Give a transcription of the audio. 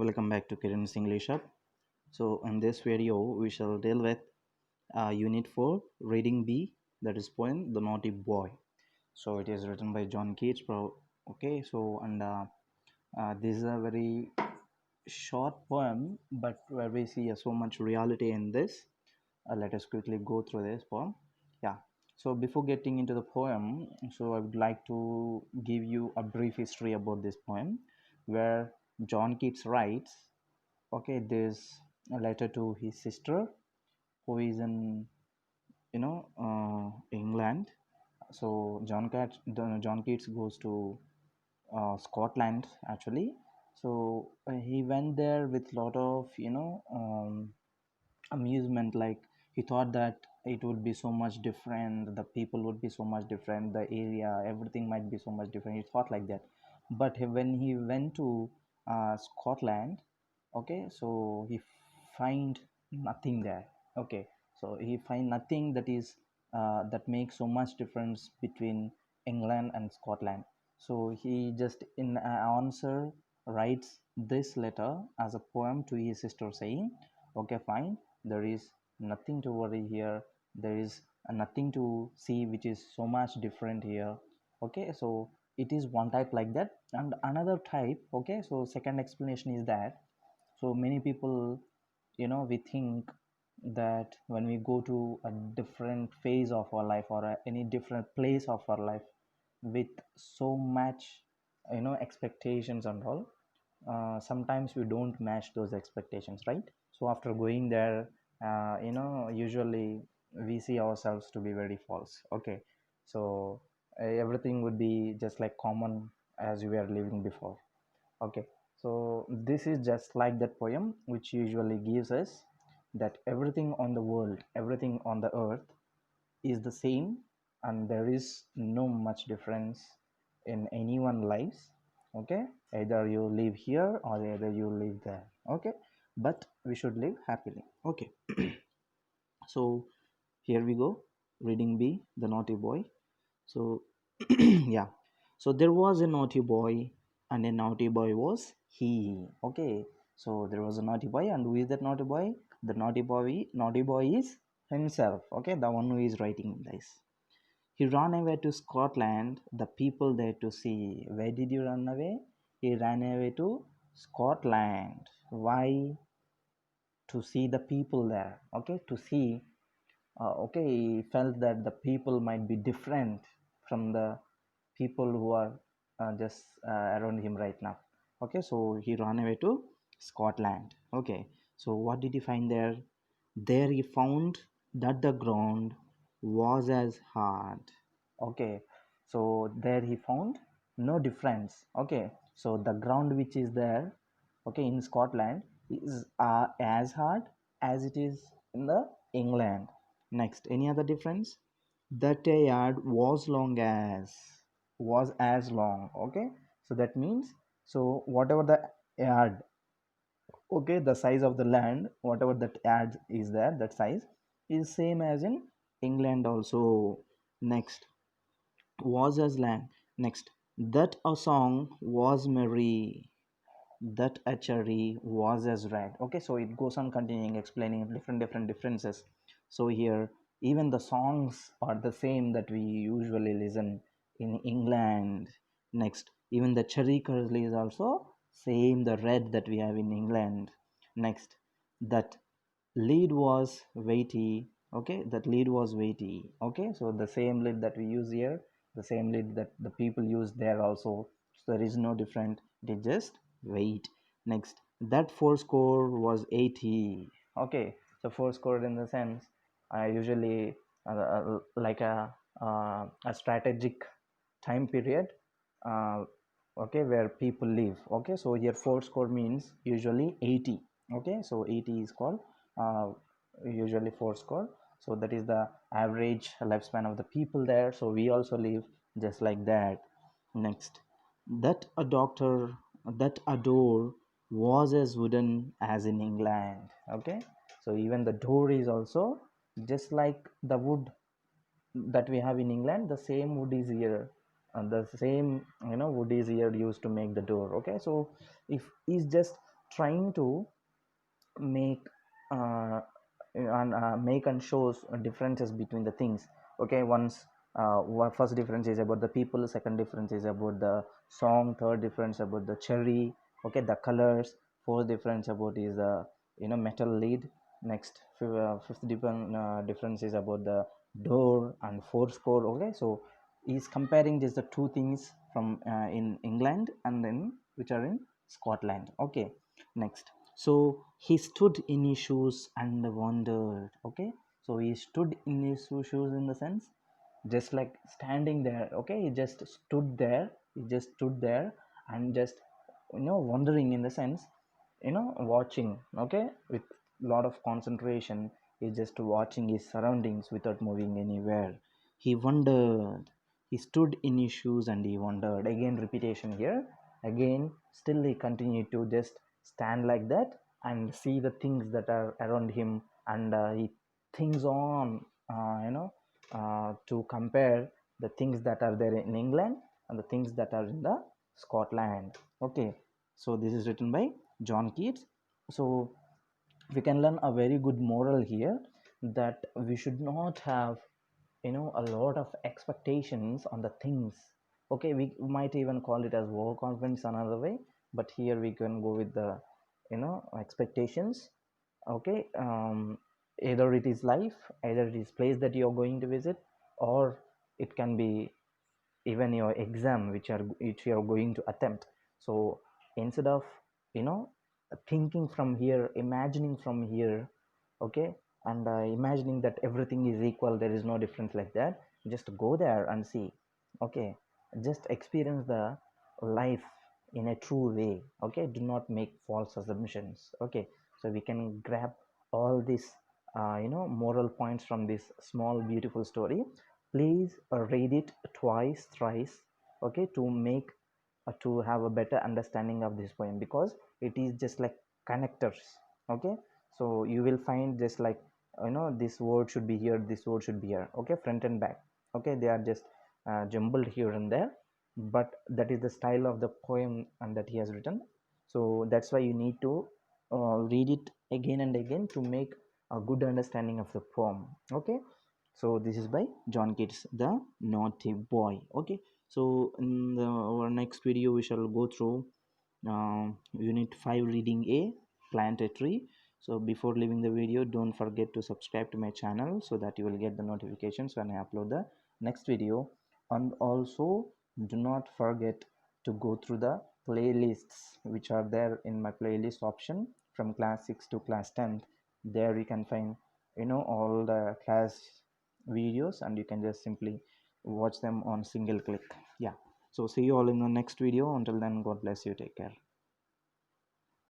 welcome back to Kiran's English Hub. So in this video we shall deal with Unit 4 Reading B, that is poem The Naughty Boy. So it is written by John Keats. Okay, so and this is a very short poem, but where we see so much reality in this. Let us quickly go through this poem. Yeah. So before getting into the poem, so I would like to give you a brief history about this poem, where John Keats writes, okay, there's a letter to his sister who is in England. So John Keats goes to Scotland actually. So he went there with lot of amusement. Like, he thought that it would be so much different, the people would be so much different, the area, everything might be so much different. He thought like that. But when he went to Scotland, okay, so he find nothing there. Okay, so he find nothing that makes so much difference between England and Scotland. So he just in answer writes this letter as a poem to his sister, saying, okay, fine, there is nothing to worry here, there is nothing to see which is so much different here. Okay, so it is one type like that. And another type, okay, so second explanation is that, so many people, we think that when we go to a different phase of our life, or any different place of our life, with so much expectations and all, sometimes we don't match those expectations, right? So after going there, usually we see ourselves to be very false. Okay, so everything would be just like common as we were living before. Okay, so this is just like that poem which usually gives us that everything on the world, everything on the earth is the same, and there is no much difference in anyone's lives. Okay, either you live here or either you live there. Okay, but we should live happily. Okay. So here we go. Reading B, The Naughty Boy. So yeah, so there was a naughty boy, and a naughty boy was he. Okay, so there was a naughty boy, and who is that naughty boy? The naughty boy is himself. Okay, the one who is writing this. He ran away to Scotland, the people there to see. Where did you run away? He ran away to Scotland. Why? To see the people there. Okay, to see. Okay, he felt that the people might be different from the people who are just around him right now. Okay, so he ran away to Scotland. Okay, so what did he find there? There he found that the ground was as hard. Okay, so there he found no difference. Okay, so the ground which is there, okay, in Scotland is as hard as it is in the England. Next, any other difference? That a yard was as long. Okay, so that means, so whatever the yard, okay, the size of the land, whatever that yard is there, that size is same as in England also. Next, was as land. Next, that a song was merry, that a cherry was as red. Okay, so it goes on continuing explaining different differences. So here, even the songs are the same that we usually listen in England. Next, even the cherry curly is also same, the red that we have in England. Next, that lead was weighty. Okay, that lead was weighty. Okay, so the same lead that we use here, the same lead that the people use there also, so there is no different, it is just weight. Next, that four score was 80. Okay, so four score in the sense, I usually like a strategic time period, uh, okay, where people live. Okay, so here four score means usually 80. Okay, so 80 is called uh, usually four score. So that is the average lifespan of the people there, so we also live just like that. Next, that a doctor, that a door was as wooden as in England. Okay, so even the door is also just like the wood that we have in England, the same wood is here, and the same wood is here used to make the door. Okay, so if he's just trying to make make and shows differences between the things. Okay, once first difference is about the people, second difference is about the song, third difference about the cherry, okay, the colors, fourth difference about is the metal lead. Next, fifth difference is about the door and four score. Okay, so he's comparing just the two things from in England and then which are in Scotland. Okay, next, so he stood in his shoes and wondered. Okay, so he stood in his shoes in the sense just like standing there. Okay, he just stood there, and just wondering in the sense watching. Okay, with lot of concentration, he's just watching his surroundings without moving anywhere. He wondered, he stood in his shoes and he wondered. Again repetition here. Again still he continued to just stand like that and see the things that are around him, and he thinks on to compare the things that are there in England and the things that are in the Scotland. Okay, so this is written by John Keats. So we can learn a very good moral here, that we should not have a lot of expectations on the things. Okay, we might even call it as overconfidence another way, but here we can go with the expectations. Okay, either it is life, either it is place that you are going to visit, or it can be even your exam which you are going to attempt. So instead of you know thinking from here, imagining from here, okay, and imagining that everything is equal, there is no difference like that, just go there and see. Okay, just experience the life in a true way. Okay, do not make false assumptions. Okay, so we can grab all these moral points from this small beautiful story. Please read it twice, thrice, okay, to make to have a better understanding of this poem, because it is just like connectors. Okay, so you will find just like this word should be here, this word should be here. Okay, front and back. Okay, they are just jumbled here and there, but that is the style of the poem and that he has written. So that's why you need to read it again and again to make a good understanding of the poem. Okay, so this is by John Keats, the naughty boy. Okay, so in our next video we shall go through unit 5 reading A, plant a tree. So before leaving the video, don't forget to subscribe to my channel so that you will get the notifications when I upload the next video. And also do not forget to go through the playlists which are there in my playlist option from class 6 to class 10th. There you can find all the class videos, and you can just simply watch them on single click. Yeah, so see you all in the next video. Until then, God bless you, take care.